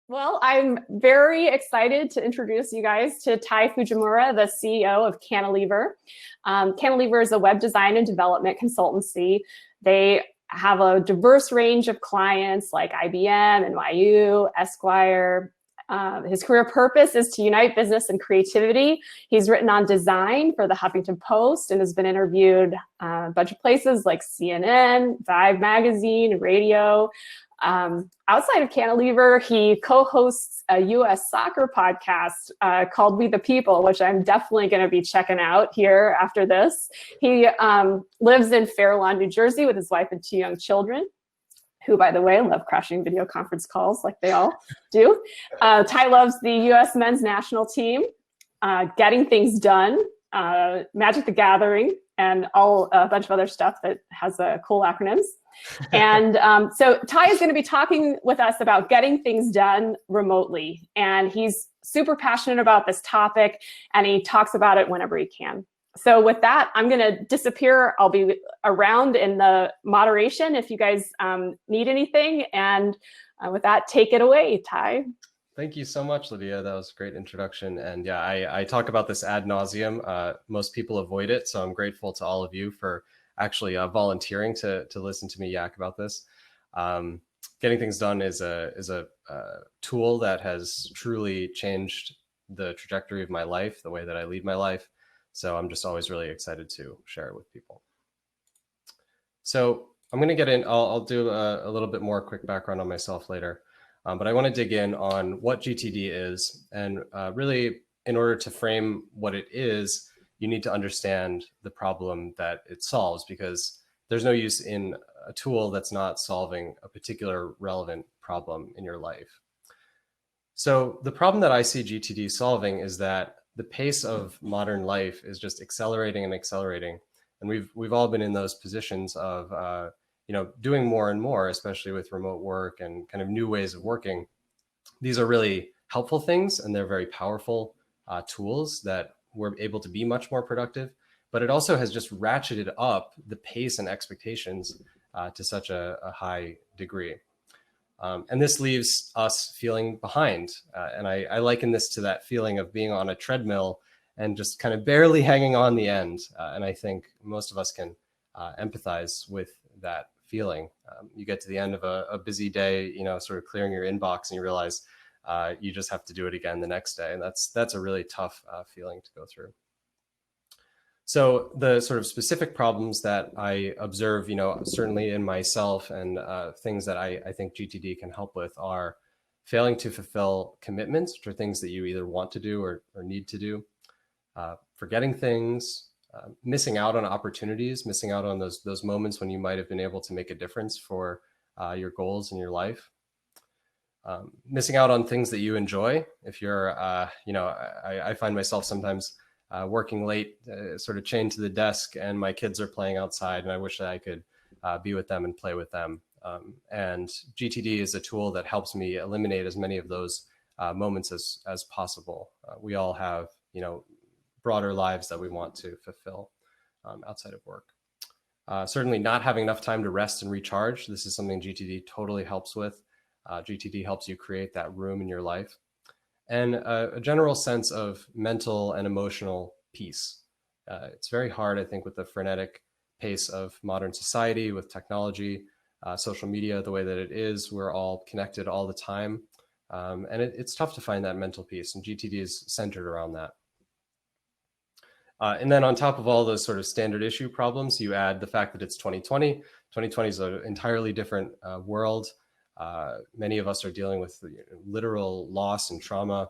Well, I'm very excited to introduce you guys to Tai Fujimura, the CEO of Cantilever. Cantilever is a web design and development consultancy. They have a diverse range of clients like IBM, NYU, Esquire. His career purpose is to unite business and creativity. He's written on design for the Huffington Post and has been interviewed a bunch of places like CNN, Vibe magazine, radio. Outside of Cantilever, he co-hosts a U.S. soccer podcast called We the People, which I'm definitely going to be checking out here after this. He lives in Fair Lawn, New Jersey with his wife and 2 young children, who, by the way, love crashing video conference calls like they all do. Tai loves the U.S. men's national team, getting things done, Magic the Gathering, and a bunch of other stuff that has cool acronyms. And so Tai is going to be talking with us about getting things done remotely. And he's super passionate about this topic, and he talks about it whenever he can. So with that, I'm going to disappear. I'll be around in the moderation if you guys need anything. And with that, take it away, Tai. Thank you so much, Lydia. That was a great introduction. And yeah, I talk about this ad nauseum. Most people avoid it. So I'm grateful to all of you for actually volunteering to listen to me yak about this. Getting things done is a tool that has truly changed the trajectory of my life, the way that I lead my life. So I'm just always really excited to share it with people. So I'm going to get in. I'll do a little bit more quick background on myself later. But I want to dig in on what GTD is. And really, in order to frame what it is, you need to understand the problem that it solves, because there's no use in a tool that's not solving a particular relevant problem in your life. So the problem that I see GTD solving is that the pace of modern life is just accelerating and accelerating. And we've all been in those positions of doing more and more, especially with remote work and kind of new ways of working. These are really helpful things, and they're very powerful tools that we're able to be much more productive. But it also has just ratcheted up the pace and expectations to such a high degree. And this leaves us feeling behind. And I liken this to that feeling of being on a treadmill and just kind of barely hanging on the end. And I think most of us can empathize with that feeling. You get to the end of a busy day, sort of clearing your inbox, and you realize you just have to do it again the next day. And that's a really tough feeling to go through. So the sort of specific problems that I observe, certainly in myself, and things that I think GTD can help with are failing to fulfill commitments, which are things that you either want to do or need to do, forgetting things, missing out on opportunities, missing out on those moments when you might have been able to make a difference for your goals in your life, missing out on things that you enjoy. If you're, I find myself sometimes working late, sort of chained to the desk, and my kids are playing outside, and I wish that I could be with them and play with them. And GTD is a tool that helps me eliminate as many of those moments as possible. We all have, broader lives that we want to fulfill outside of work. Certainly not having enough time to rest and recharge. This is something GTD totally helps with. GTD helps you create that room in your life. And a general sense of mental and emotional peace. It's very hard, I think, with the frenetic pace of modern society, with technology, social media, the way that it is. We're all connected all the time. And it's tough to find that mental peace, and GTD is centered around that. And then on top of all those sort of standard issue problems, you add the fact that it's 2020. 2020 is an entirely different world. Many of us are dealing with literal loss and trauma,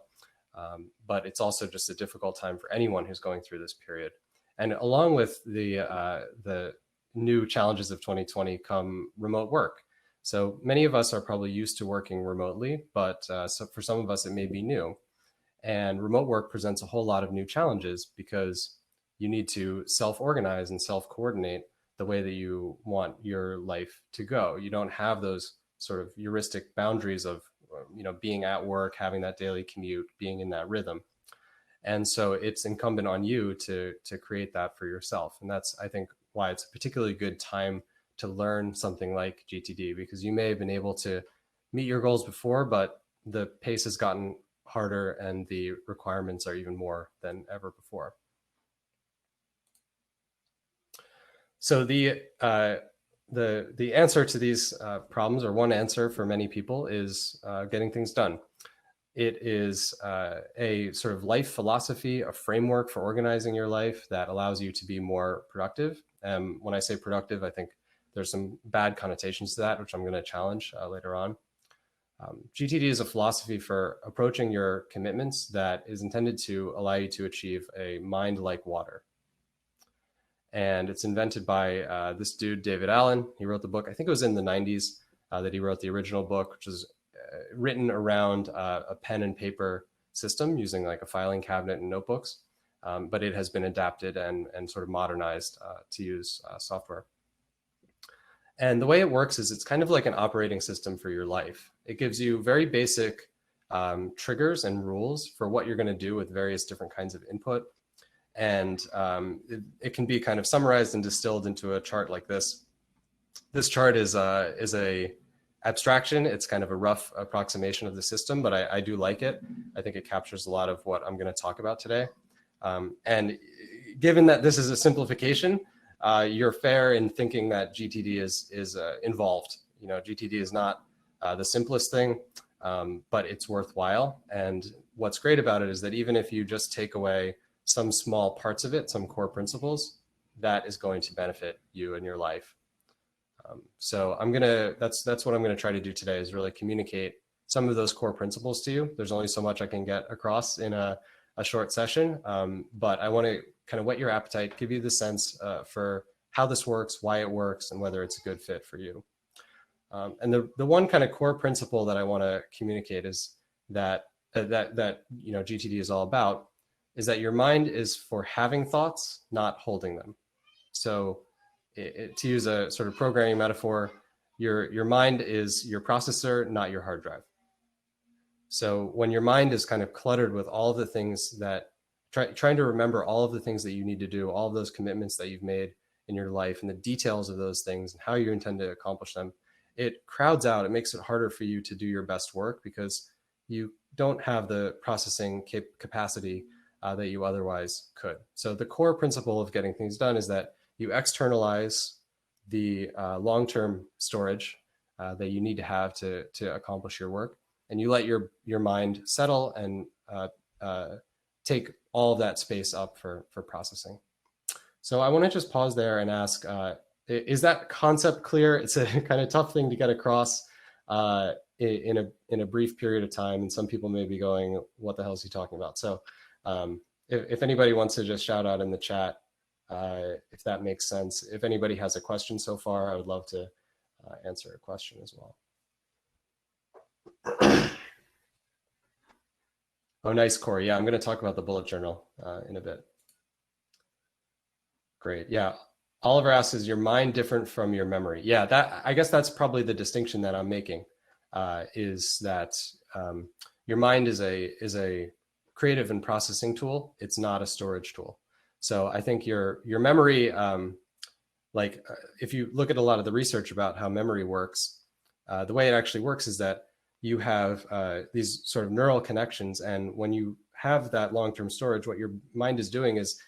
but it's also just a difficult time for anyone who's going through this period. And along with the new challenges of 2020 come remote work. So many of us are probably used to working remotely, but so for some of us, it may be new. And remote work presents a whole lot of new challenges because you need to self-organize and self-coordinate the way that you want your life to go. You don't have those sort of heuristic boundaries of, being at work, having that daily commute, being in that rhythm. And so it's incumbent on you to create that for yourself. And that's, I think, why it's a particularly good time to learn something like GTD, because you may have been able to meet your goals before, but the pace has gotten harder and the requirements are even more than ever before. So the answer to these problems, or one answer for many people, is getting things done. It is a sort of life philosophy, a framework for organizing your life that allows you to be more productive. When I say productive, I think there's some bad connotations to that, which I'm going to challenge later on. GTD is a philosophy for approaching your commitments that is intended to allow you to achieve a mind like water. And it's invented by this dude, David Allen. He wrote the book, I think it was in the 90s that he wrote the original book, which is written around a pen and paper system using like a filing cabinet and notebooks. But it has been adapted and sort of modernized to use software. And the way it works is it's kind of like an operating system for your life. It gives you very basic triggers and rules for what you're going to do with various different kinds of input. And it can be kind of summarized and distilled into a chart like this. This chart is a abstraction. It's kind of a rough approximation of the system, but I do like it. I think it captures a lot of what I'm going to talk about today. And given that this is a simplification, you're fair in thinking that GTD is involved. You know, GTD is not the simplest thing, but it's worthwhile. And what's great about it is that even if you just take away some small parts of it, some core principles, that is going to benefit you and your life. So that's what I'm gonna try to do today, is really communicate some of those core principles to you. There's only so much I can get across in a short session, but I wanna kind of whet your appetite, give you the sense for how this works, why it works, and whether it's a good fit for you. And the one kind of core principle that I wanna communicate is that you know, GTD is all about, is that your mind is for having thoughts, not holding them. So to use a sort of programming metaphor, your mind is your processor, not your hard drive. So when your mind is kind of cluttered with all of the things that, trying to remember all of the things that you need to do, all of those commitments that you've made in your life and the details of those things and how you intend to accomplish them, it crowds out, it makes it harder for you to do your best work because you don't have the processing capacity that you otherwise could. So the core principle of getting things done is that you externalize the long-term storage that you need to have to accomplish your work, and you let your mind settle and take all of that space up for processing. So I want to just pause there and ask, is that concept clear? It's a kind of tough thing to get across in a brief period of time, and some people may be going, what the hell is he talking about? So if anybody wants to just shout out in the chat, if that makes sense. If anybody has a question so far, I would love to answer a question as well. Oh, nice, Corey. Yeah, I'm going to talk about the bullet journal in a bit. Great. Yeah. Oliver asks, is your mind different from your memory? Yeah, I guess that's probably the distinction that I'm making, is that your mind is a creative and processing tool. It's not a storage tool. So I think your memory, if you look at a lot of the research about how memory works, the way it actually works is that you have these sort of neural connections. And when you have that long-term storage, what your mind is doing is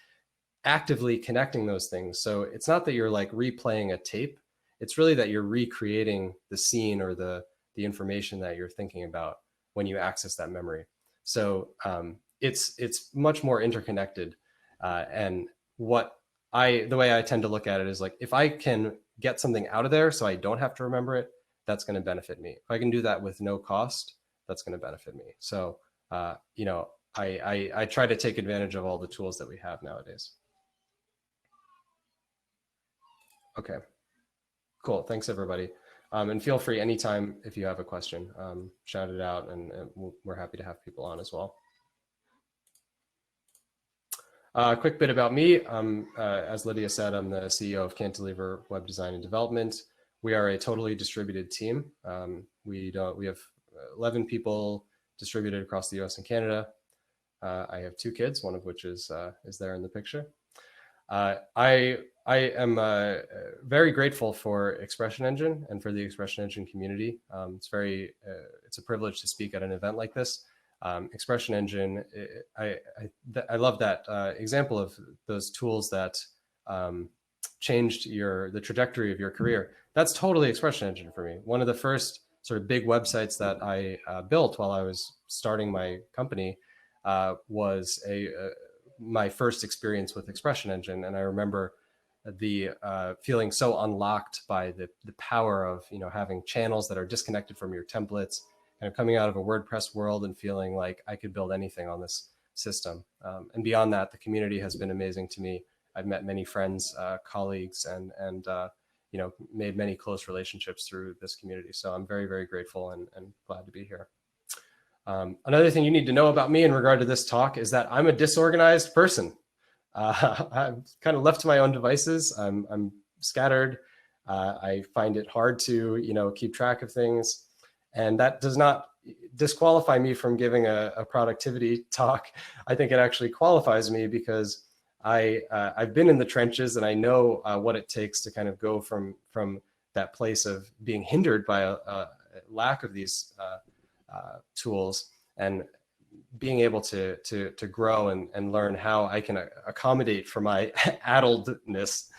actively connecting those things. So it's not that you're like replaying a tape. It's really that you're recreating the scene or the information that you're thinking about when you access that memory. So it's much more interconnected. And the way I tend to look at it is like, if I can get something out of there so I don't have to remember it, that's going to benefit me. If I can do that with no cost, that's going to benefit me. So, you know, I try to take advantage of all the tools that we have nowadays. Okay, cool. Thanks, everybody. And feel free anytime if you have a question, shout it out, and we're happy to have people on as well. A quick bit about me. As Lydia said, I'm the CEO of Cantilever Web Design and Development. We are a totally distributed team. We have 11 people distributed across the US and Canada. I have 2 kids, one of which is there in the picture. I am very grateful for Expression Engine and for the Expression Engine community. It's a privilege to speak at an event like this. Expression Engine, I love that example of those tools that changed the trajectory of your career. That's totally Expression Engine for me. One of the first sort of big websites that I built while I was starting my company was my first experience with Expression Engine, and I remember the feeling so unlocked by the power of having channels that are disconnected from your templates, and coming out of a WordPress world and feeling like I could build anything on this system. And beyond that, the community has been amazing to me. I've met many friends, colleagues, and made many close relationships through this community. So I'm very, very grateful and glad to be here. Another thing you need to know about me in regard to this talk is that I'm a disorganized person. I'm kind of left to my own devices. I'm scattered. I find it hard to keep track of things. And that does not disqualify me from giving a productivity talk. I think it actually qualifies me because I've been in the trenches and I know what it takes to kind of go from that place of being hindered by a lack of these tools and being able to grow and learn how I can accommodate for my addledness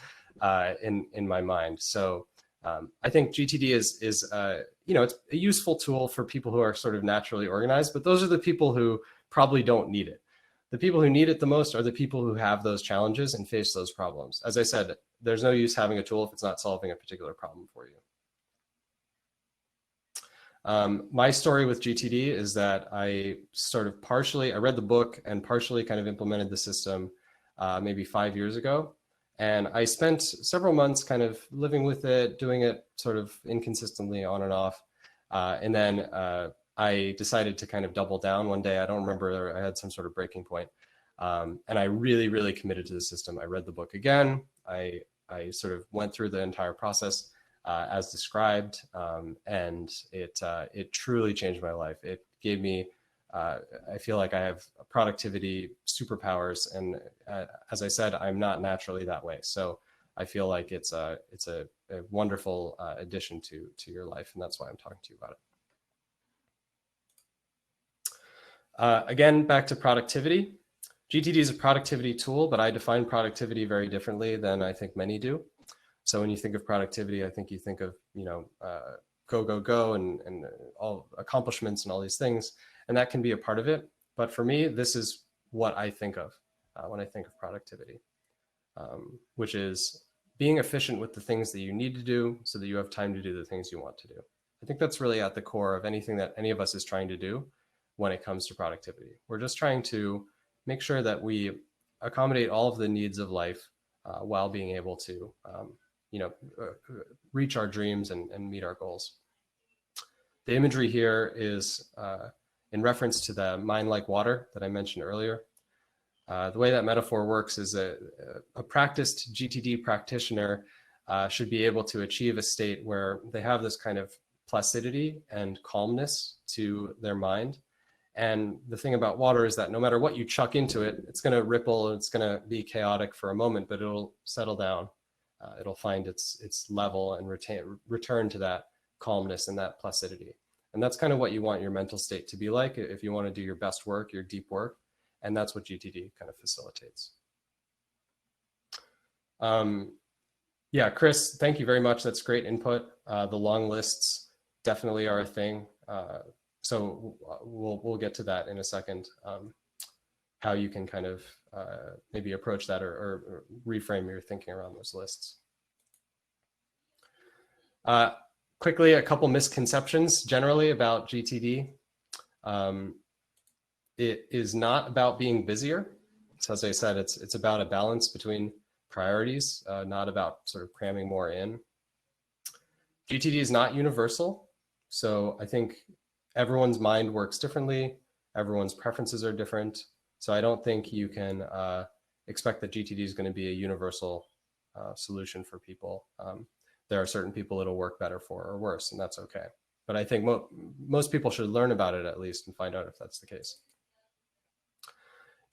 in my mind. So I think GTD is it's a useful tool for people who are sort of naturally organized, but those are the people who probably don't need it. The people who need it the most are the people who have those challenges and face those problems. As I said, there's no use having a tool if it's not solving a particular problem for you. My story with GTD is that I read the book and partially kind of implemented the system maybe 5 years ago. And I spent several months kind of living with it, doing it sort of inconsistently on and off. And then I decided to kind of double down one day. I don't remember, I had some sort of breaking point. And I really, really committed to the system. I read the book again. I sort of went through the entire process as described, and it truly changed my life. It gave me, I feel like I have productivity superpowers, and as I said, I'm not naturally that way. So I feel like it's a wonderful addition to your life, and that's why I'm talking to you about it. Again, back to productivity. GTD is a productivity tool, but I define productivity very differently than I think many do. So when you think of productivity, I think you think of, go, go, go, and all accomplishments and all these things, and that can be a part of it. But for me, this is what I think of when I think of productivity, which is being efficient with the things that you need to do so that you have time to do the things you want to do. I think that's really at the core of anything that any of us is trying to do when it comes to productivity. We're just trying to make sure that we accommodate all of the needs of life while being able to reach our dreams and meet our goals. The imagery here is in reference to the mind like water that I mentioned earlier. The way that metaphor works is a practiced GTD practitioner should be able to achieve a state where they have this kind of placidity and calmness to their mind. And the thing about water is that no matter what you chuck into it, it's going to ripple, it's going to be chaotic for a moment, but it'll settle down. It'll find its level and return to that calmness and that placidity. And that's kind of what you want your mental state to be like if you want to do your best work, your deep work. And that's what GTD kind of facilitates. Yeah, Chris, thank you very much. That's great input. The long lists definitely are a thing. So we'll get to that in a second, how you can kind of maybe approach that or reframe your thinking around those lists. Quickly, a couple misconceptions generally about GTD. It is not about being busier. So as I said, it's about a balance between priorities, not about sort of cramming more in. GTD is not universal. So I think everyone's mind works differently. Everyone's preferences are different. So I don't think you can expect that GTD is going to be a universal solution for people. There are certain people it'll work better for or worse, and that's okay. But I think most people should learn about it at least and find out if that's the case.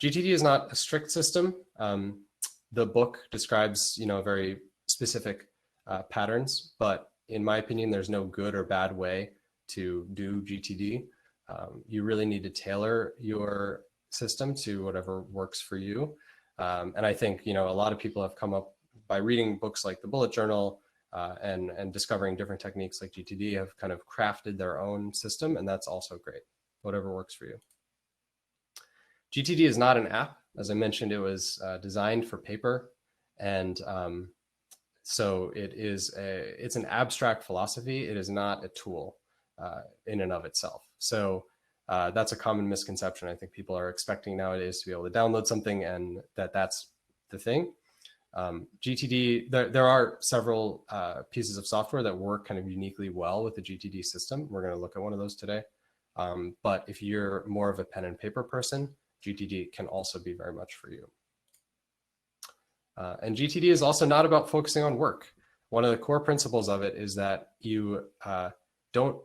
GTD is not a strict system. The book describes, very specific patterns, but in my opinion, there's no good or bad way to do GTD. You really need to tailor your system to whatever works for you. And I think, a lot of people have come up by reading books like the Bullet Journal and discovering different techniques like GTD, have kind of crafted their own system, and that's also great, whatever works for you. GTD is not an app. As I mentioned, it was designed for paper, and so it's an abstract philosophy. It is not a tool in and of itself. So that's a common misconception. I think people are expecting nowadays to be able to download something and that's the thing. GTD, there are several pieces of software that work kind of uniquely well with the GTD system. We're going to look at one of those today. But if you're more of a pen and paper person, GTD can also be very much for you. And GTD is also not about focusing on work. One of the core principles of it is that you don't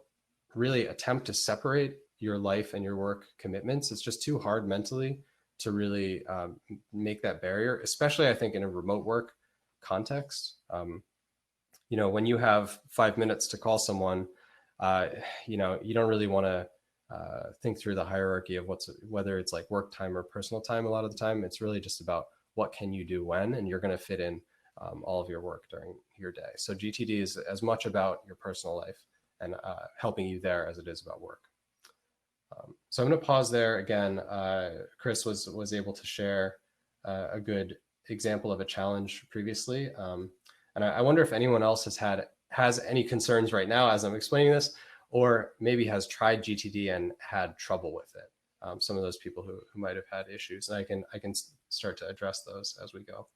really attempt to separate your life and your work commitments. It's just too hard mentally to really make that barrier, especially I think in a remote work context. When you have 5 minutes to call someone, you don't really want to think through the hierarchy of whether it's like work time or personal time. A lot of the time, it's really just about what can you do when, and you're going to fit in all of your work during your day. So GTD is as much about your personal life and helping you there as it is about work. So I'm going to pause there again. Chris was able to share a good example of a challenge previously, and I wonder if anyone else has any concerns right now as I'm explaining this, or maybe has tried GTD and had trouble with it. Some of those people who might have had issues, and I can start to address those as we go.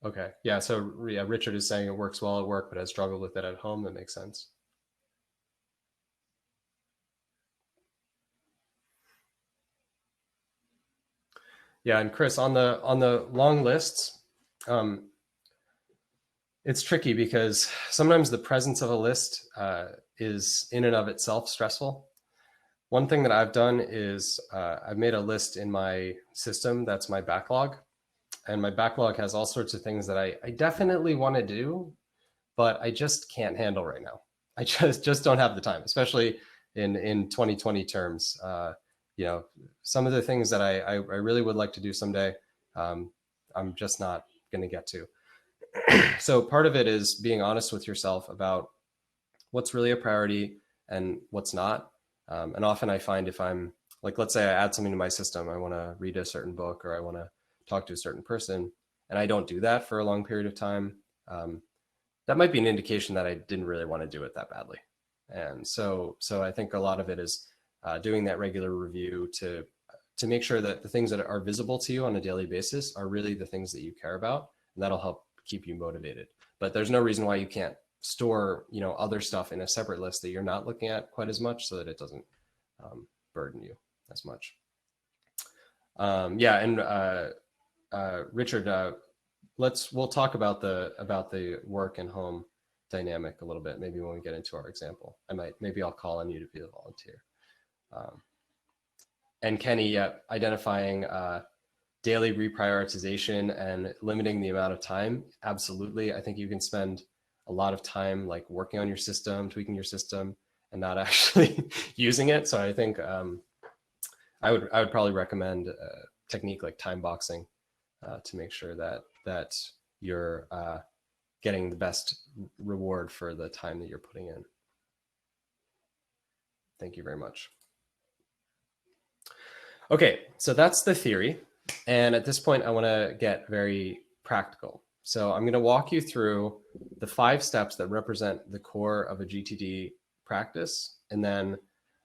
Okay, yeah, so yeah, Richard is saying it works well at work, but has struggled with it at home. That makes sense. Yeah, and Chris, on the long lists, it's tricky because sometimes the presence of a list is in and of itself stressful. One thing that I've done is I've made a list in my system that's my backlog. And my backlog has all sorts of things that I definitely want to do, but I just can't handle right now. I just don't have the time, especially in 2020 terms. Some of the things that I really would like to do someday, I'm just not going to get to. So part of it is being honest with yourself about what's really a priority and what's not. And often I find if I'm like, let's say I add something to my system, I want to read a certain book or I want to talk to a certain person, and I don't do that for a long period of time, that might be an indication that I didn't really want to do it that badly. And so I think a lot of it is doing that regular review to make sure that the things that are visible to you on a daily basis are really the things that you care about, and that'll help keep you motivated. But there's no reason why you can't store, other stuff in a separate list that you're not looking at quite as much, so that it doesn't burden you as much. Richard, we'll talk about the work and home dynamic a little bit, maybe when we get into our example. Maybe I'll call on you to be the volunteer. And Kenny, identifying daily reprioritization and limiting the amount of time. Absolutely. I think you can spend a lot of time like working on your system, tweaking your system, and not actually using it. So I think I would probably recommend a technique like time boxing to make sure that you're getting the best reward for the time that you're putting in. Thank you very much. Okay, so that's the theory. And at this point, I want to get very practical. So I'm going to walk you through the 5 steps that represent the core of a GTD practice. And then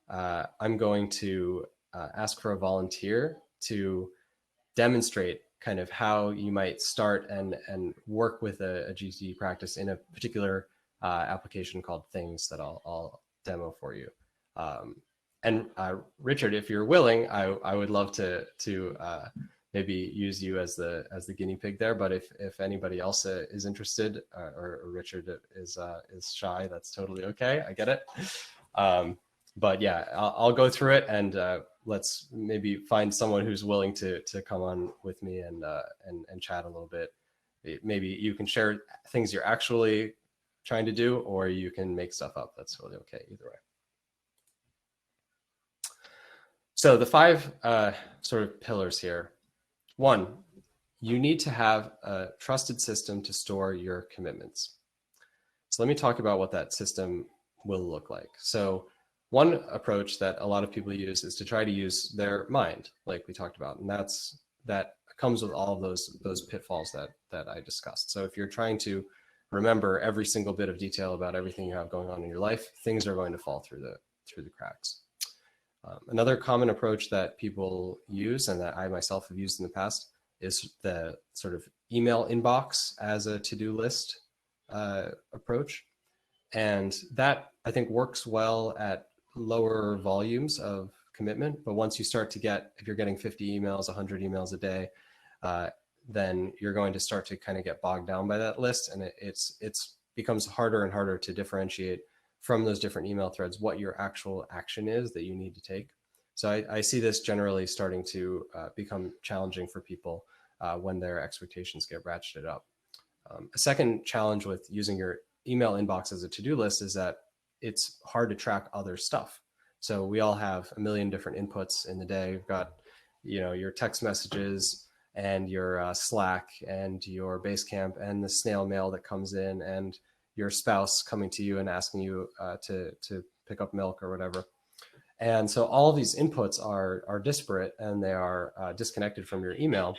I'm going to ask for a volunteer to demonstrate kind of how you might start and work with a GTD practice in a particular application called Things that I'll demo for you. And Richard, if you're willing, I would love to maybe use you as the guinea pig there. But if anybody else is interested, or Richard is shy, that's totally okay. I get it. But yeah, I'll go through it, and let's maybe find someone who's willing to come on with me and chat a little bit. Maybe you can share things you're actually trying to do, or you can make stuff up. That's really okay either way. So the 5 sort of pillars here. 1, you need to have a trusted system to store your commitments. So let me talk about what that system will look like. So one approach that a lot of people use is to try to use their mind, like we talked about, and that comes with all of those pitfalls that I discussed. So if you're trying to remember every single bit of detail about everything you have going on in your life, things are going to fall through the cracks. Another common approach that people use, and that I myself have used in the past, is the sort of email inbox as a to-do list approach. And that, I think, works well at lower volumes of commitment. But once you start to get, if you're getting 50 emails, 100 emails a day, then you're going to start to kind of get bogged down by that list. And it's becomes harder and harder to differentiate from those different email threads what your actual action is that you need to take. So I see this generally starting to become challenging for people when their expectations get ratcheted up. A second challenge with using your email inbox as a to-do list is that it's hard to track other stuff. So we all have a million different inputs in the day. You've got, your text messages and your Slack and your Basecamp and the snail mail that comes in and your spouse coming to you and asking you to pick up milk or whatever. And so all of these inputs are disparate and they are disconnected from your email.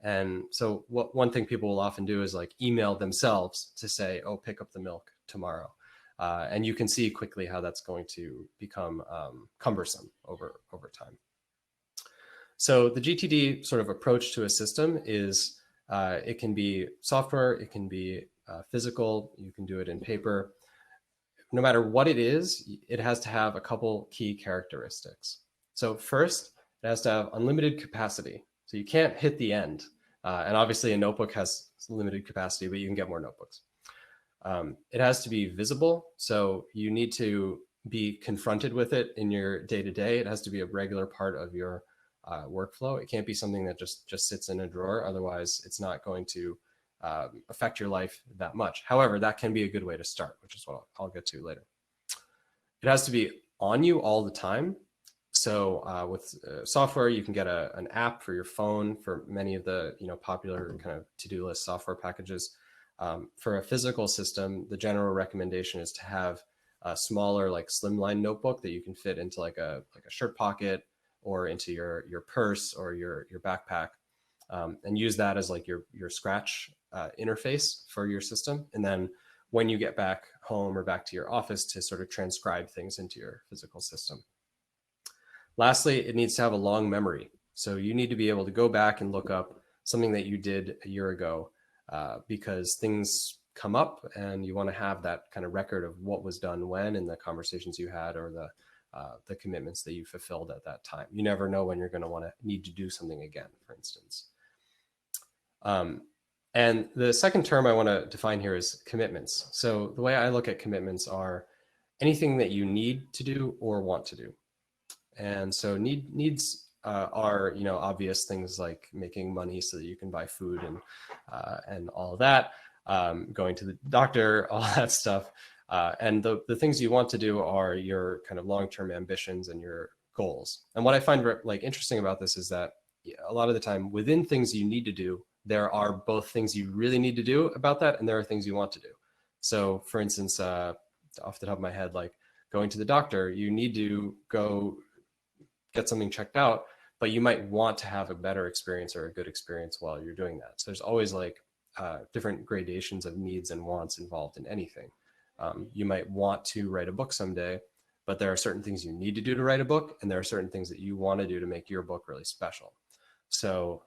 And so one thing people will often do is like email themselves to say, oh, pick up the milk tomorrow. And you can see quickly how that's going to become cumbersome over time. So the GTD sort of approach to a system is it can be software, it can be physical, you can do it in paper. No matter what it is, it has to have a couple key characteristics. So first, it has to have unlimited capacity. So you can't hit the end. And obviously a notebook has limited capacity, but you can get more notebooks. It has to be visible. So you need to be confronted with it in your day-to-day. It has to be a regular part of your workflow. It can't be something that just sits in a drawer. Otherwise, it's not going to affect your life that much. However, that can be a good way to start, which is what I'll get to later. It has to be on you all the time. So with software, you can get an app for your phone for many of the popular kind of to-do list software packages. For a physical system, the general recommendation is to have a smaller, like slimline notebook that you can fit into like a shirt pocket or into your purse or your backpack, and use that as like your Scratch interface for your system. And then when you get back home or back to your office, to sort of transcribe things into your physical system. Lastly, it needs to have a long memory. So you need to be able to go back and look up something that you did a year ago, because things come up and you want to have that kind of record of what was done when, and the conversations you had, or the commitments that you fulfilled at that time. You never know when you're going to need to do something again, for instance. And the second term I want to define here is commitments. So the way I look at commitments are anything that you need to do or want to do. And so needs are obvious things like making money so that you can buy food and all of that, going to the doctor, all that stuff. And the things you want to do are your kind of long-term ambitions and your goals. And what I find interesting about this is that a lot of the time within things you need to do, there are both things you really need to do about that, and there are things you want to do. So for instance, off the top of my head, like going to the doctor, you need to go get something checked out, but you might want to have a better experience or a good experience while you're doing that. So there's always different gradations of needs and wants involved in anything. You might want to write a book someday, but there are certain things you need to do to write a book, and there are certain things that you want to do to make your book really special. So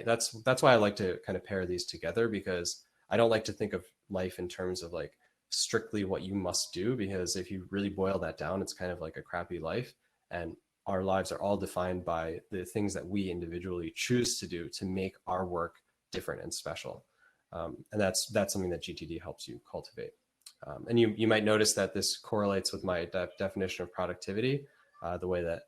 that's why I like to kind of pair these together, because I don't like to think of life in terms of like strictly what you must do, because if you really boil that down, it's kind of like a crappy life. And our lives are all defined by the things that we individually choose to do to make our work different and special. And that's something that GTD helps you cultivate. And you might notice that this correlates with my definition of productivity, the way that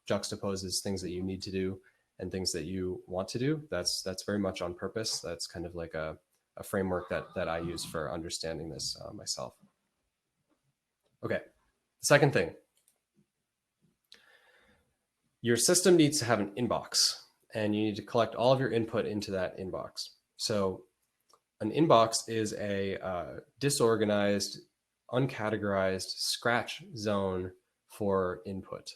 juxtaposes things that you need to do and things that you want to do. That's very much on purpose. That's kind of like a framework that I use for understanding this myself. Okay, second thing. Your system needs to have an inbox, and you need to collect all of your input into that inbox. So an inbox is a disorganized, uncategorized scratch zone for input.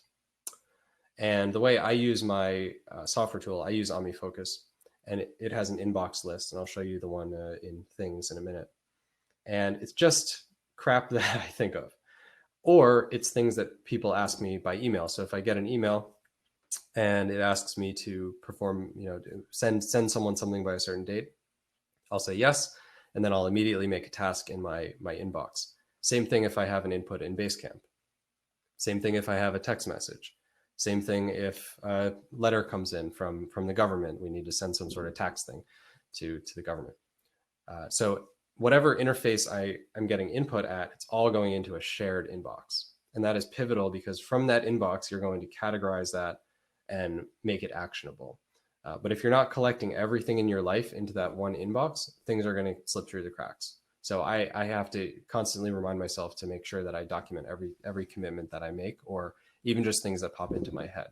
And the way I use my software tool, I use OmniFocus, and it has an inbox list, and I'll show you the one in things in a minute. And it's just crap that I think of, or it's things that people ask me by email. So if I get an email and it asks me to perform, send someone something by a certain date, I'll say yes, and then I'll immediately make a task in my inbox. Same thing if I have an input in Basecamp. Same thing if I have a text message. Same thing if a letter comes in from the government. We need to send some sort of tax thing to the government. So whatever interface I'm getting input at, it's all going into a shared inbox. And that is pivotal because from that inbox, you're going to categorize that and make it actionable. But if you're not collecting everything in your life into that one inbox, things are going to slip through the cracks. So I have to constantly remind myself to make sure that I document every commitment that I make, or even just things that pop into my head.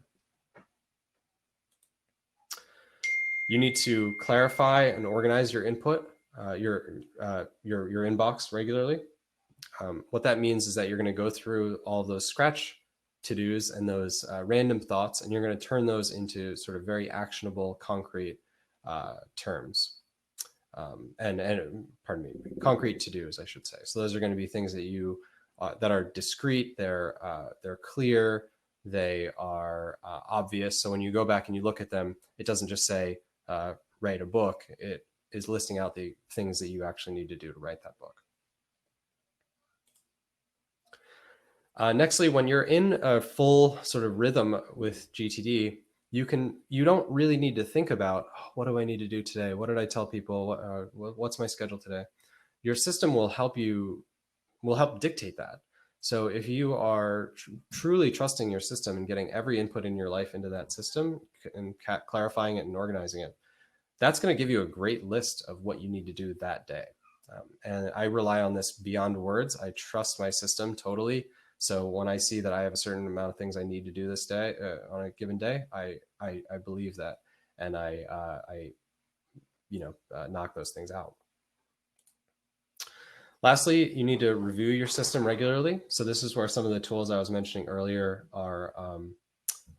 You need to clarify and organize your input, your inbox regularly. What that means is that you're going to go through all those scratch to-dos and those random thoughts, and you're going to turn those into sort of very actionable, concrete terms. Pardon me, concrete to-dos, I should say. So those are going to be things that you that are discrete, they're clear, they are obvious. So when you go back and you look at them, it doesn't just say write a book. It is listing out the things that you actually need to do to write that book. Nextly, when you're in a full sort of rhythm with GTD, you don't really need to think about, oh, what do I need to do today? What did I tell people? What's my schedule today? Your system will help dictate that. So if you are truly trusting your system and getting every input in your life into that system and clarifying it and organizing it, that's going to give you a great list of what you need to do that day. And I rely on this beyond words. I trust my system totally. So when I see that I have a certain amount of things I need to do this day on a given day, I believe that, and I knock those things out. Lastly, you need to review your system regularly. So this is where some of the tools I was mentioning earlier are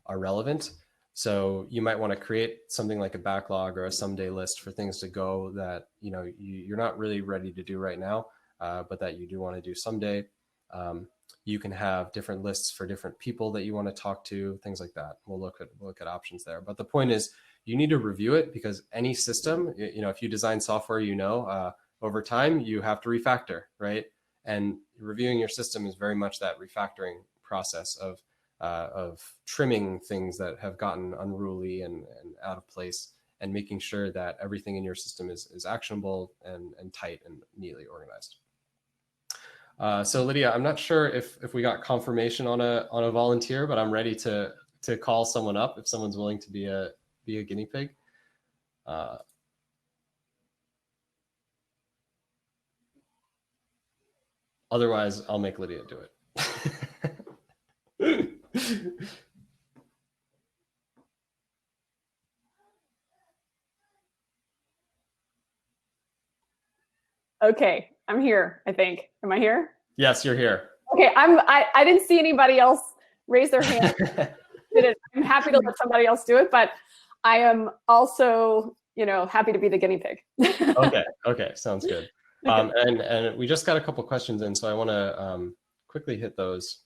relevant. So you might want to create something like a backlog or a someday list for things to go that you're not really ready to do right now, but that you do want to do someday. You can have different lists for different people that you want to talk to, things like that. We'll look at options there. But the point is, you need to review it, because any system, if you design software, over time you have to refactor, right? And reviewing your system is very much that refactoring process of trimming things that have gotten unruly and out of place, and making sure that everything in your system is actionable and tight and neatly organized. So Lydia, I'm not sure if we got confirmation on a volunteer, but I'm ready to call someone up if someone's willing to be a guinea pig. Otherwise, I'll make Lydia do it. Okay, I'm here, I think. Am I here? Yes, you're here. Okay, I didn't see anybody else raise their hand. I'm happy to let somebody else do it, but I am also, happy to be the guinea pig. Okay, sounds good. And we just got a couple questions in, so I want to quickly hit those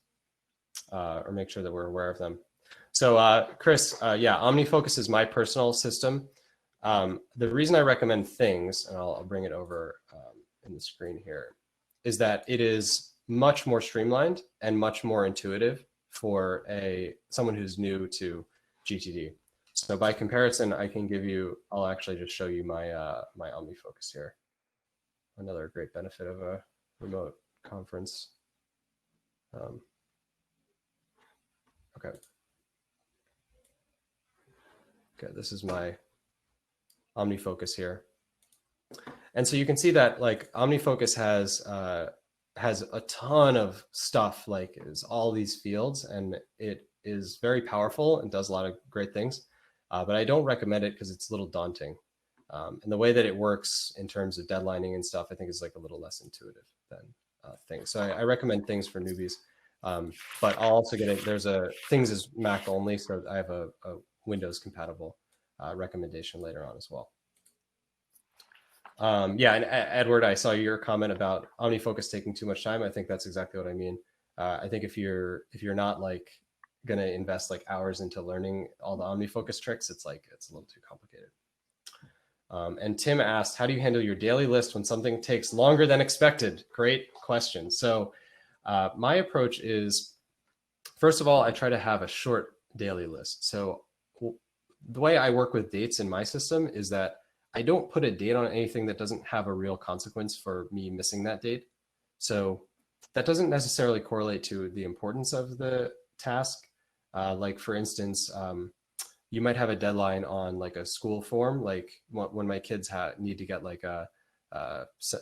or make sure that we're aware of them. So Chris, yeah, OmniFocus is my personal system. The reason I recommend things, and I'll bring it over in the screen here, is that it is much more streamlined and much more intuitive for someone who's new to GTD. So by comparison, I'll actually just show you my my OmniFocus here. Another great benefit of a remote conference. Okay. Okay, this is my OmniFocus here. And so you can see that like OmniFocus has a ton of stuff, like is all these fields, and it is very powerful and does a lot of great things. But I don't recommend it because it's a little daunting. And the way that it works in terms of deadlining and stuff, I think is like a little less intuitive than things. So I recommend things for newbies. But I'll also get it. There's a things is Mac only, so I have a Windows compatible recommendation later on as well. Yeah, and Edward, I saw your comment about OmniFocus taking too much time. I think that's exactly what I mean. I think if you're not like going to invest like hours into learning all the OmniFocus tricks, it's a little too complicated. And Tim asked, how do you handle your daily list when something takes longer than expected? Great question. So my approach is, first of all, I try to have a short daily list. So the way I work with dates in my system is that I don't put a date on anything that doesn't have a real consequence for me missing that date. So that doesn't necessarily correlate to the importance of the task. Like for instance, you might have a deadline on like a school form, like when my kids need to get like a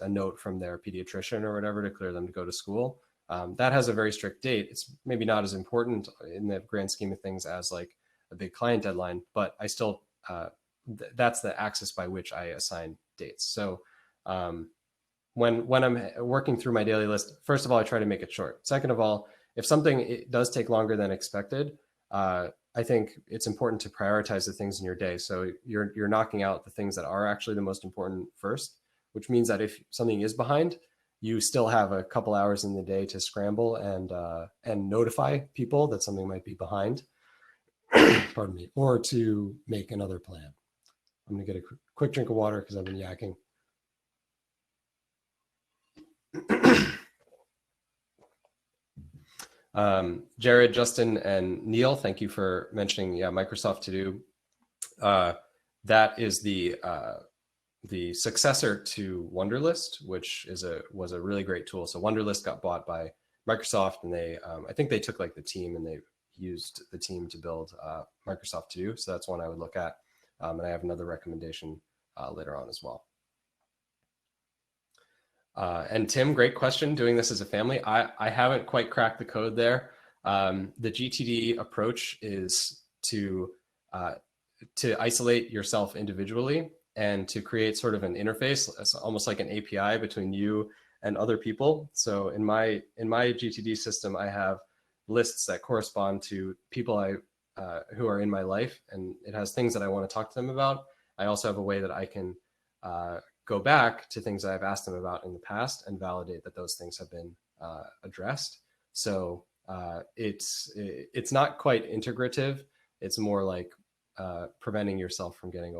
note from their pediatrician or whatever to clear them to go to school. That has a very strict date. It's maybe not as important in the grand scheme of things as like a big client deadline, but I still, that's the axis by which I assign dates. So when I'm working through my daily list, first of all, I try to make it short. Second of all, if something does take longer than expected, I think it's important to prioritize the things in your day. So you're knocking out the things that are actually the most important first, which means that if something is behind, you still have a couple hours in the day to scramble and notify people that something might be behind, pardon me, or to make another plan. I'm gonna get a quick drink of water because I've been yakking. Jared, Justin, and Neil, thank you for mentioning Microsoft To Do. That is the successor to Wunderlist, which was a really great tool. So Wunderlist got bought by Microsoft, and they I think they took like the team and they used the team to build Microsoft To Do. So that's one I would look at, and I have another recommendation later on as well. And Tim, great question. Doing this as a family, I haven't quite cracked the code there. The GTD approach is to isolate yourself individually and to create sort of an interface. It's almost like an API between you and other people. So in my GTD system, I have lists that correspond to people who are in my life, and it has things that I want to talk to them about. I also have a way that I can go back to things that I've asked them about in the past and validate that those things have been addressed. So it's not quite integrative. It's more like preventing yourself from getting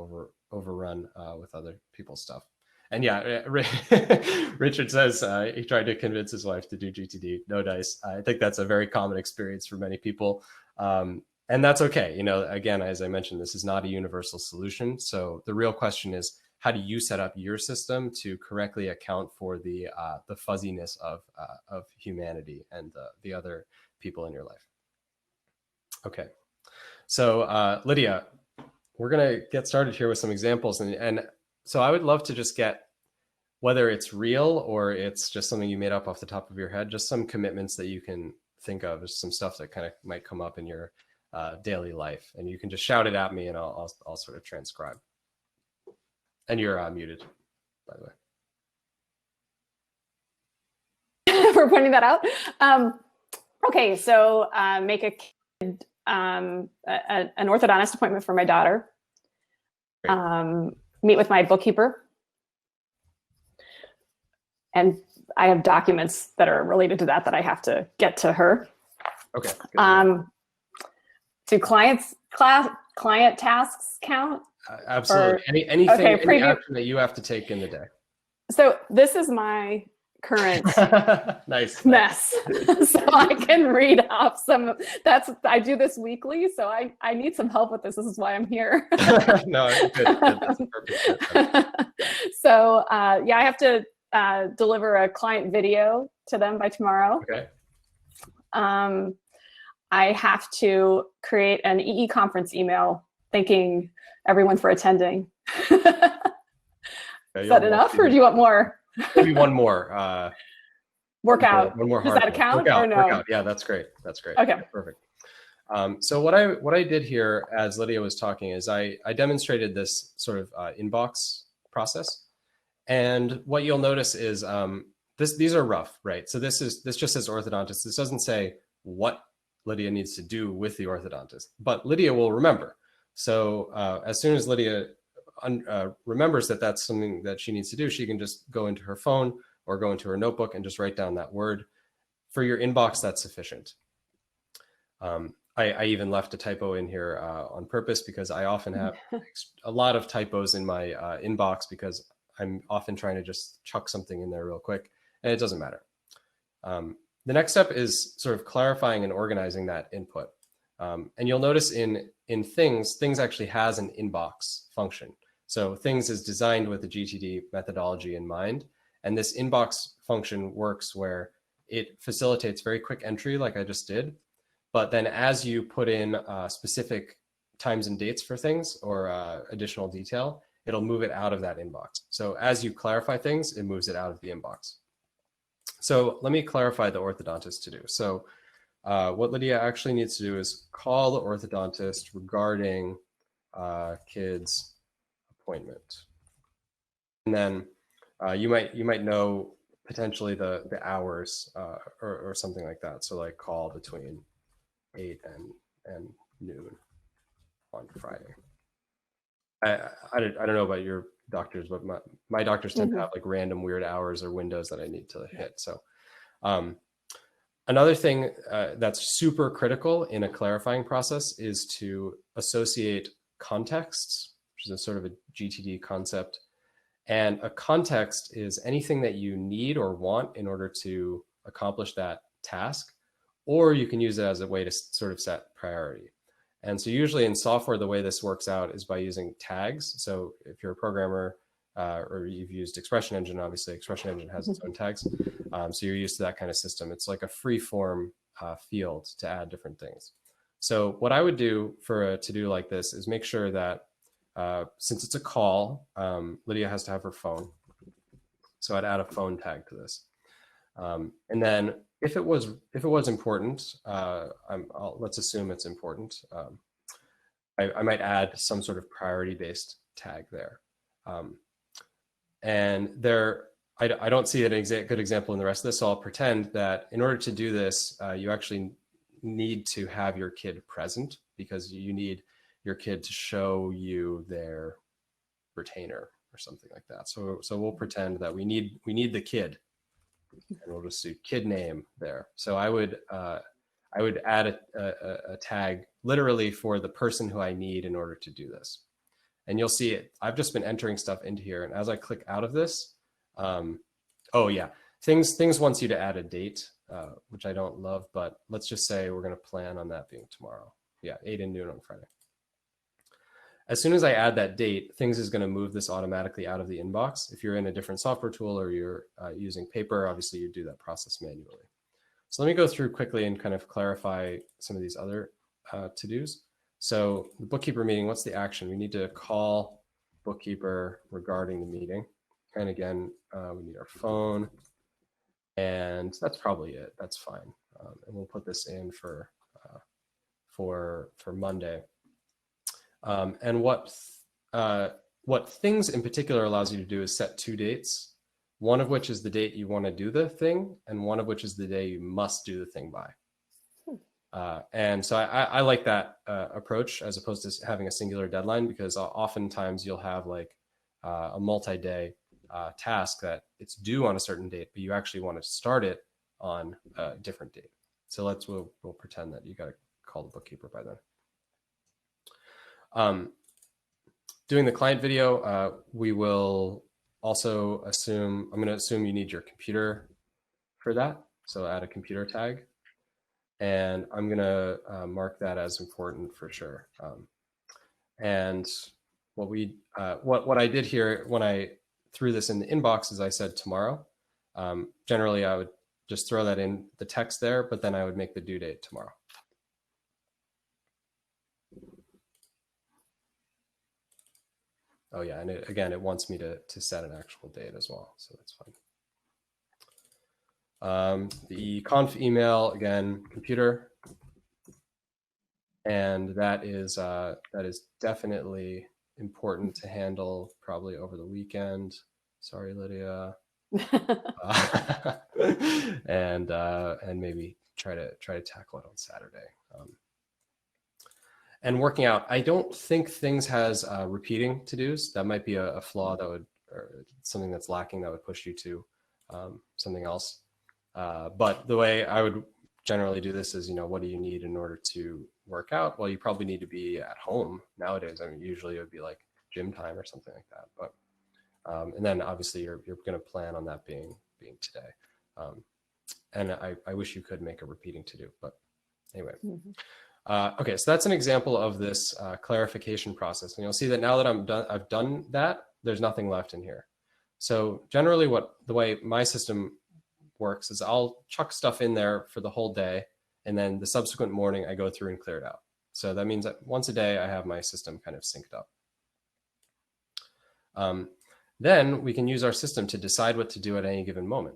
overrun with other people's stuff. And yeah, Richard says he tried to convince his wife to do GTD. No dice. I think that's a very common experience for many people. And that's okay. You know, again, as I mentioned, this is not a universal solution. So the real question is, how do you set up your system to correctly account for the fuzziness of humanity and the other people in your life? Okay, so Lydia, we're gonna get started here with some examples, and so I would love to just get, whether it's real or it's just something you made up off the top of your head, just some commitments that you can think of, just some stuff that kind of might come up in your daily life, and you can just shout it at me, and I'll sort of transcribe. And you're muted, by the way. We're pointing that out. Okay, so make a kid, an orthodontist appointment for my daughter. Meet with my bookkeeper. And I have documents that are related to that I have to get to her. Okay. Do client tasks count? Absolutely. Anything, any action that you have to take in the day. So this is my current nice mess. So I can read off some. I do this weekly, so I need some help with this. This is why I'm here. No, good. That's a perfect fit. So yeah, I have to deliver a client video to them by tomorrow. Okay. I have to create an EE conference email thanking everyone for attending. Okay, Is that enough, or do you want more? Maybe one more. Workout. One more Does hard that one. count or no? Workout. Yeah, that's great. That's great. Okay. Yeah, perfect. So what I did here as Lydia was talking is I demonstrated this sort of inbox process. And what you'll notice is these are rough, right? So this just says orthodontist. This doesn't say what Lydia needs to do with the orthodontist, but Lydia will remember. So as soon as Lydia remembers that that's something that she needs to do, she can just go into her phone or go into her notebook and just write down that word. For your inbox, that's sufficient. I even left a typo in here on purpose because I often have a lot of typos in my inbox because I'm often trying to just chuck something in there real quick, and it doesn't matter. The next step is sort of clarifying and organizing that input. And you'll notice in things actually has an inbox function. So things is designed with the GTD methodology in mind. And this inbox function works where it facilitates very quick entry like I just did. But then as you put in specific times and dates for things or additional detail, it'll move it out of that inbox. So as you clarify things, it moves it out of the inbox. So let me clarify the orthodontist to do. So what Lydia actually needs to do is call the orthodontist regarding kid's appointment. And then you might know potentially the hours or something like that. So like call between 8 and noon on Friday. I don't know about your doctors, but my doctors tend to have like random weird hours or windows that I need to hit. So another thing that's super critical in a clarifying process is to associate contexts, which is a sort of a GTD concept. And a context is anything that you need or want in order to accomplish that task, or you can use it as a way to sort of set priority. And so usually in software, the way this works out is by using tags. So if you're a programmer or you've used Expression Engine, obviously Expression Engine has its own tags. So you're used to that kind of system. It's like a free form field to add different things. So what I would do for a to-do like this is make sure that since it's a call, Lydia has to have her phone. So I'd add a phone tag to this. And then if it was important, let's assume it's important. I might add some sort of priority-based tag there. And there, I don't see a good example in the rest of this, so I'll pretend that in order to do this, you actually need to have your kid present because you need your kid to show you their retainer or something like that. So we'll pretend that we need the kid, and we'll just do kid name there. So I would add a tag literally for the person who I need in order to do this. And you'll see it. I've just been entering stuff into here, and as I click out of this, oh yeah, things wants you to add a date, which I don't love, but let's just say we're going to plan on that being tomorrow. Yeah, 8 and noon on Friday. As soon as I add that date, things is going to move this automatically out of the inbox. If you're in a different software tool or you're using paper, obviously you do that process manually. So let me go through quickly and kind of clarify some of these other to-dos. So the bookkeeper meeting, what's the action? We need to call bookkeeper regarding the meeting. And again, we need our phone. And that's probably it. That's fine. And we'll put this in for Monday. And what things in particular allows you to do is set 2 dates, one of which is the date you want to do the thing, and one of which is the day you must do the thing by. And so I like that approach as opposed to having a singular deadline, because oftentimes you'll have like a multi-day task that it's due on a certain date, but you actually want to start it on a different date. So we'll pretend that you got to call the bookkeeper by then. Doing the client video, we will also I'm going to assume you need your computer for that. So add a computer tag. And I'm going to mark that as important for sure. And what I did here when I threw this in the inbox is I said tomorrow. Generally, I would just throw that in the text there, but then I would make the due date tomorrow. Oh yeah, and again, it wants me to set an actual date as well, so that's fine. The conf email, again, computer, and that is definitely important to handle probably over the weekend. Sorry, Lydia. And maybe try to tackle it on Saturday. And working out, I don't think things has repeating to-dos. That might be a flaw that would, or something that's lacking that would push you to something else. But the way I would generally do this is, what do you need in order to work out? Well, you probably need to be at home nowadays. I mean, usually it would be like gym time or something like that. But and then obviously you're going to plan on that being today. And I wish you could make a repeating to do, but anyway. Okay, so that's an example of this clarification process. And you'll see that now that I've done that, there's nothing left in here. So generally the way my system works is I'll chuck stuff in there for the whole day, and then the subsequent morning I go through and clear it out. So that means that once a day I have my system kind of synced up. Then we can use our system to decide what to do at any given moment.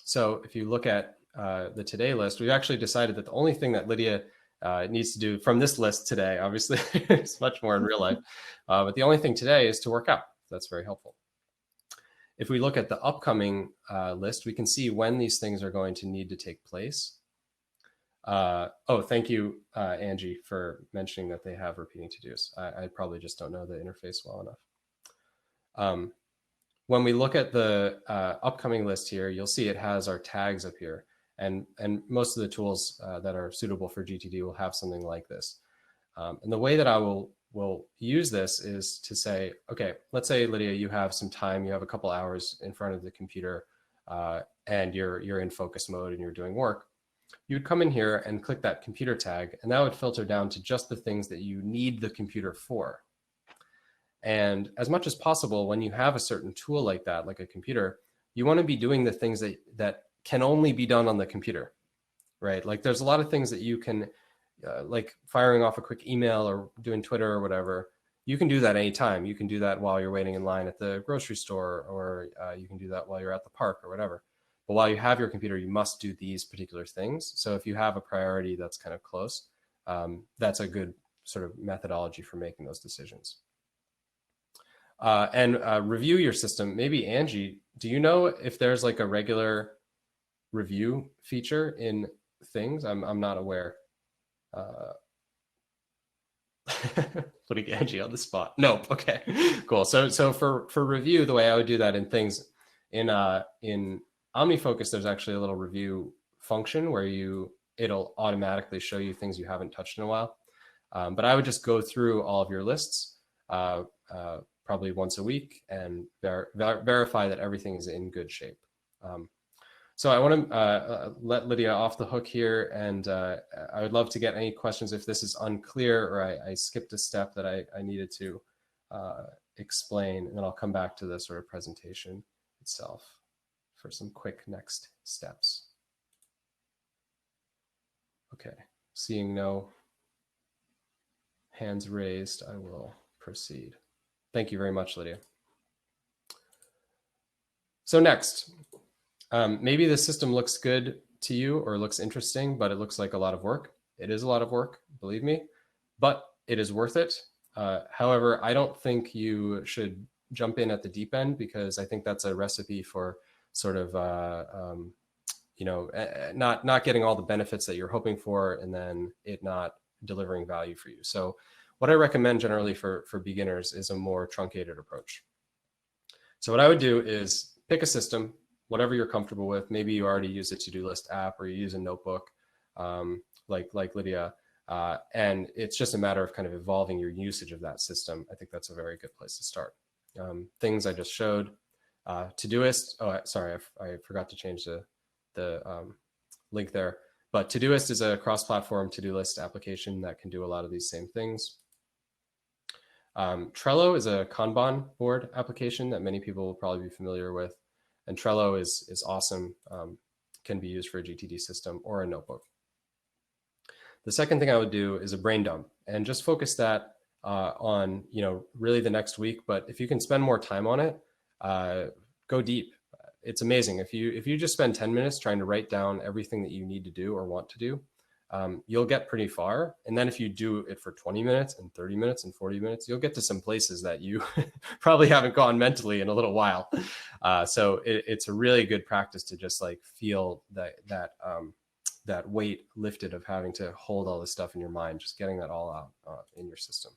So if you look at the today list, we've actually decided that the only thing that Lydia needs to do from this list today, obviously it's much more in real life, but the only thing today is to work out. That's very helpful. If we look at the upcoming list, we can see when these things are going to need to take place. Oh, thank you, Angie, for mentioning that they have repeating to-dos. I probably just don't know the interface well enough. When we look at the upcoming list here, you'll see it has our tags up here. And most of the tools that are suitable for GTD will have something like this. And the way that I will use this is to say, okay, let's say, Lydia, you have some time, you have a couple hours in front of the computer, and you're in focus mode and you're doing work. You would come in here and click that computer tag, and that would filter down to just the things that you need the computer for. And as much as possible, when you have a certain tool like that, like a computer, you want to be doing the things that can only be done on the computer, right? Like there's a lot of things that you can, like firing off a quick email or doing Twitter or whatever. You can do that anytime. You can do that while you're waiting in line at the grocery store, or you can do that while you're at the park or whatever. But while you have your computer, you must do these particular things. So if you have a priority that's kind of close, that's a good sort of methodology for making those decisions. And review your system. Maybe Angie, do you know if there's like a regular review feature in things? I'm not aware. Putting Angie on the spot. No, okay, cool. So for review, the way I would do that in things, in OmniFocus, there's actually a little review function where it'll automatically show you things you haven't touched in a while. But I would just go through all of your lists probably once a week and verify that everything is in good shape. So I want to let Lydia off the hook here, and I would love to get any questions if this is unclear or I skipped a step that I needed to explain, and then I'll come back to the sort of presentation itself for some quick next steps. Okay, seeing no hands raised, I will proceed. Thank you very much, Lydia. So next, maybe the system looks good to you or looks interesting, but it looks like a lot of work. It is a lot of work, believe me, but it is worth it. However, I don't think you should jump in at the deep end, because I think that's a recipe for sort of, not getting all the benefits that you're hoping for, and then it not delivering value for you. So what I recommend generally for beginners is a more truncated approach. So what I would do is pick a system, whatever you're comfortable with. Maybe you already use a to-do list app, or you use a notebook like Lydia, and it's just a matter of kind of evolving your usage of that system. I think that's a very good place to start. Things I just showed, Todoist. Oh, sorry, I forgot to change the link there. But Todoist is a cross-platform to-do list application that can do a lot of these same things. Trello is a Kanban board application that many people will probably be familiar with. And Trello is awesome, can be used for a GTD system or a notebook. The second thing I would do is a brain dump, and just focus that on, really the next week. But if you can spend more time on it, go deep. It's amazing. If you just spend 10 minutes trying to write down everything that you need to do or want to do, you'll get pretty far. And then if you do it for 20 minutes and 30 minutes and 40 minutes, you'll get to some places that you probably haven't gone mentally in a little while. So it's a really good practice to just like feel that weight lifted of having to hold all this stuff in your mind, just getting that all out in your system.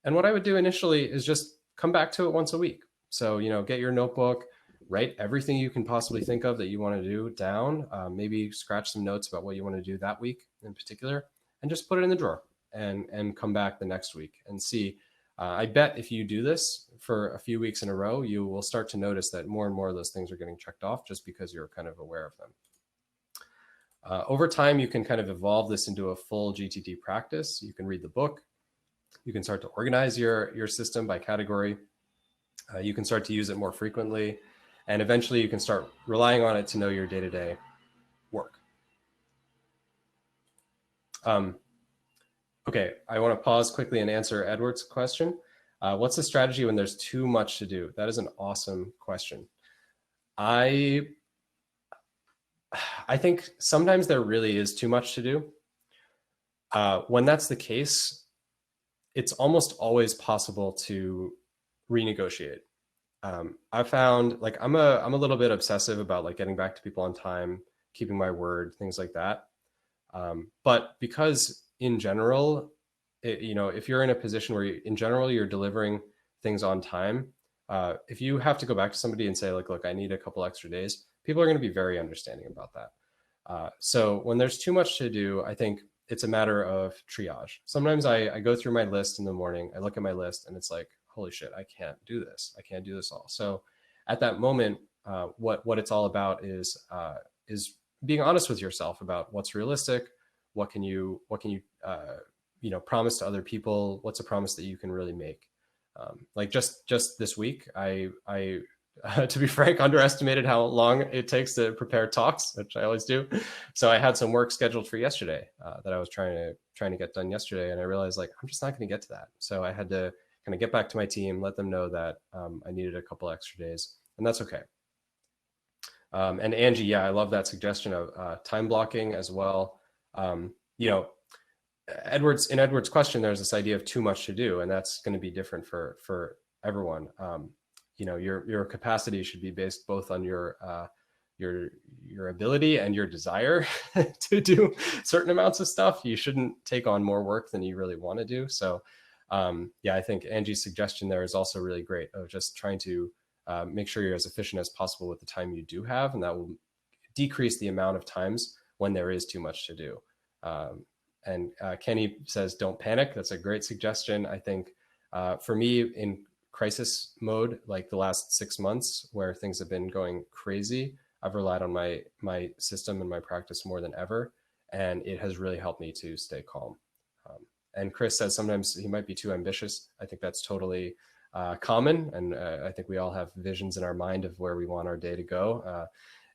And what I would do initially is just come back to it once a week. So, get your notebook, write everything you can possibly think of that you want to do down, maybe scratch some notes about what you want to do that week in particular, and just put it in the drawer and come back the next week and see. I bet if you do this for a few weeks in a row, you will start to notice that more and more of those things are getting checked off just because you're kind of aware of them. Over time, you can kind of evolve this into a full GTD practice. You can read the book. You can start to organize your system by category. You can start to use it more frequently. And eventually you can start relying on it to know your day-to-day work. Okay, I want to pause quickly and answer Edward's question. What's the strategy when there's too much to do? That is an awesome question. I think sometimes there really is too much to do. When that's the case, it's almost always possible to renegotiate. I found like I'm a little bit obsessive about like getting back to people on time, keeping my word, things like that. But because in general, if you're in a position where in general you're delivering things on time, if you have to go back to somebody and say like, look, I need a couple extra days, people are going to be very understanding about that. So when there's too much to do, I think it's a matter of triage. Sometimes I go through my list in the morning, I look at my list and it's like, holy shit, I can't do this. I can't do this all. So at that moment, what it's all about is being honest with yourself about what's realistic, what can you promise to other people, what's a promise that you can really make. Like just this week, I to be frank, underestimated how long it takes to prepare talks, which I always do. So I had some work scheduled for yesterday that I was trying to get done yesterday, and I realized like I'm just not going to get to that. So I had to kind of get back to my team, let them know that I needed a couple extra days, and that's okay. And Angie, yeah, I love that suggestion of time blocking as well. Edward's question, there's this idea of too much to do, and that's going to be different for everyone. Your capacity should be based both on your ability and your desire to do certain amounts of stuff. You shouldn't take on more work than you really want to do. So I think Angie's suggestion there is also really great, of just trying to make sure you're as efficient as possible with the time you do have, and that will decrease the amount of times when there is too much to do. And Kenny says, don't panic. That's a great suggestion. I think for me in crisis mode, like the last 6 months where things have been going crazy, I've relied on my system and my practice more than ever. And it has really helped me to stay calm. And Chris says sometimes he might be too ambitious. I think that's totally common. And I think we all have visions in our mind of where we want our day to go.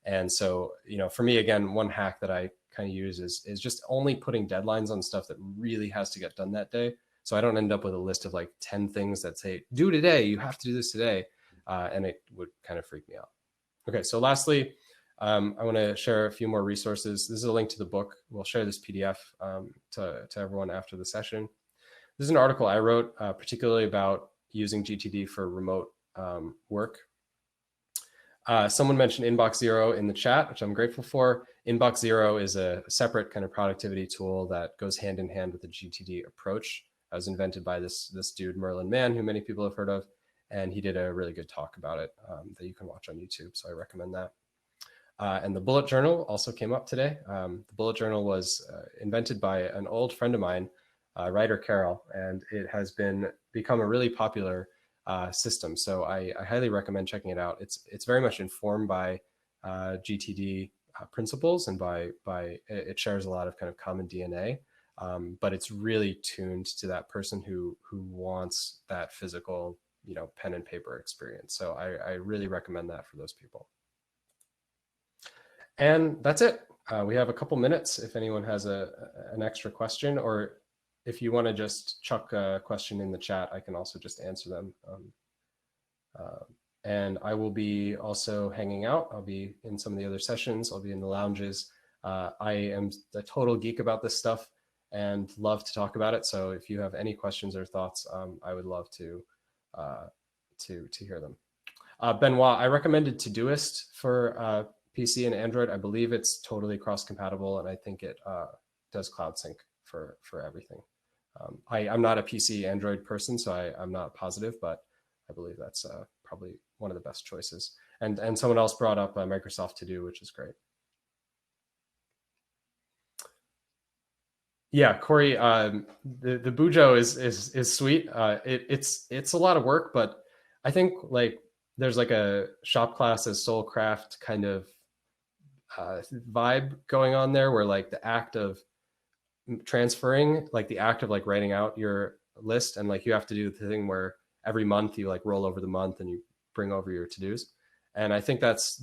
And so, for me, again, one hack that I kind of use is just only putting deadlines on stuff that really has to get done that day. So I don't end up with a list of like 10 things that say, do today, you have to do this today. And it would kind of freak me out. Okay, so lastly, I want to share a few more resources. This is a link to the book. We'll share this PDF to everyone after the session. This is an article I wrote particularly about using GTD for remote work. Someone mentioned Inbox Zero in the chat, which I'm grateful for. Inbox Zero is a separate kind of productivity tool that goes hand in hand with the GTD approach. It was invented by this dude, Merlin Mann, who many people have heard of, and he did a really good talk about it that you can watch on YouTube, so I recommend that. And the bullet journal also came up today. The bullet journal was invented by an old friend of mine, Ryder Carroll, and it has become a really popular system. So I highly recommend checking it out. It's very much informed by GTD principles, and it shares a lot of kind of common DNA, but it's really tuned to that person who wants that physical, pen and paper experience. So I really recommend that for those people. And that's it. We have a couple minutes if anyone has an extra question, or if you want to just chuck a question in the chat, I can also just answer them. And I will be also hanging out. I'll be in some of the other sessions. I'll be in the lounges. I am a total geek about this stuff and love to talk about it. So if you have any questions or thoughts, I would love to hear them. Benoit, I recommended Todoist for PC and Android. I believe it's totally cross-compatible, and I think it does cloud sync for everything. I'm not a PC Android person, so I'm not positive, but I believe that's probably one of the best choices. And someone else brought up Microsoft To Do, which is great. Yeah, Corey, the Bujo is sweet. It's a lot of work, but I think like there's like a shop class as Soulcraft kind of vibe going on there, where like the act of transferring, like the act of like writing out your list, and like you have to do the thing where every month you like roll over the month and you bring over your to-dos. And I think that's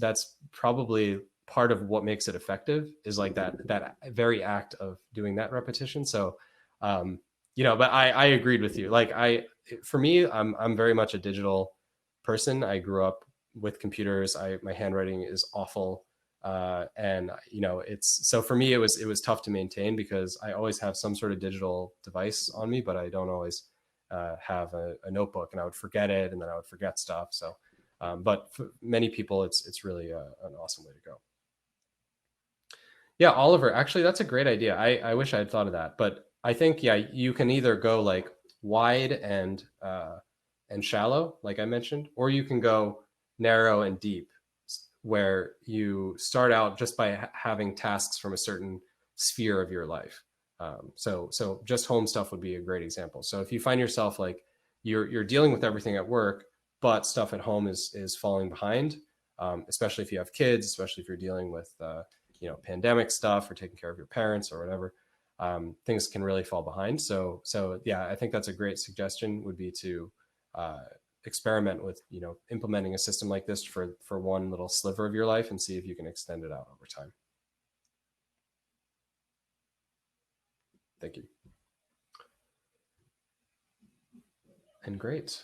probably part of what makes it effective, is like that very act of doing that repetition. So, you know, but I agreed with you. Like for me, I'm very much a digital person. I grew up with computers. My handwriting is awful. And you know, so for me, it was tough to maintain because I always have some sort of digital device on me, but I don't always have a notebook, and I would forget it, and then I would forget stuff. So, but for many people, it's really an awesome way to go. Yeah, Oliver, actually, that's a great idea. I wish I had thought of that, but I think, yeah, you can either go like wide and shallow, like I mentioned, or you can go narrow and deep, where you start out just by having tasks from a certain sphere of your life. So just home stuff would be a great example. So if you find yourself like you're dealing with everything at work, but stuff at home is falling behind, especially if you have kids, especially if you're dealing with you know, pandemic stuff or taking care of your parents or whatever, things can really fall behind. So yeah, I think that's a great suggestion, would be to experiment with, you know, implementing a system like this for one little sliver of your life and see if you can extend it out over time. Thank you. And great.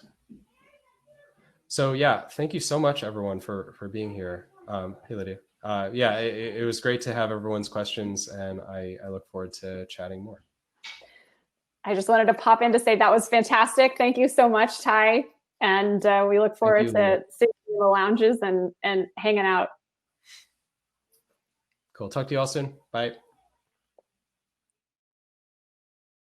So yeah, thank you so much, everyone, for being here. Hey, Lydia. Yeah, it was great to have everyone's questions, and I look forward to chatting more. I just wanted to pop in to say that was fantastic. Thank you so much, Ty. And we look forward to seeing you in the lounges and hanging out. Cool. Talk to you all soon. Bye.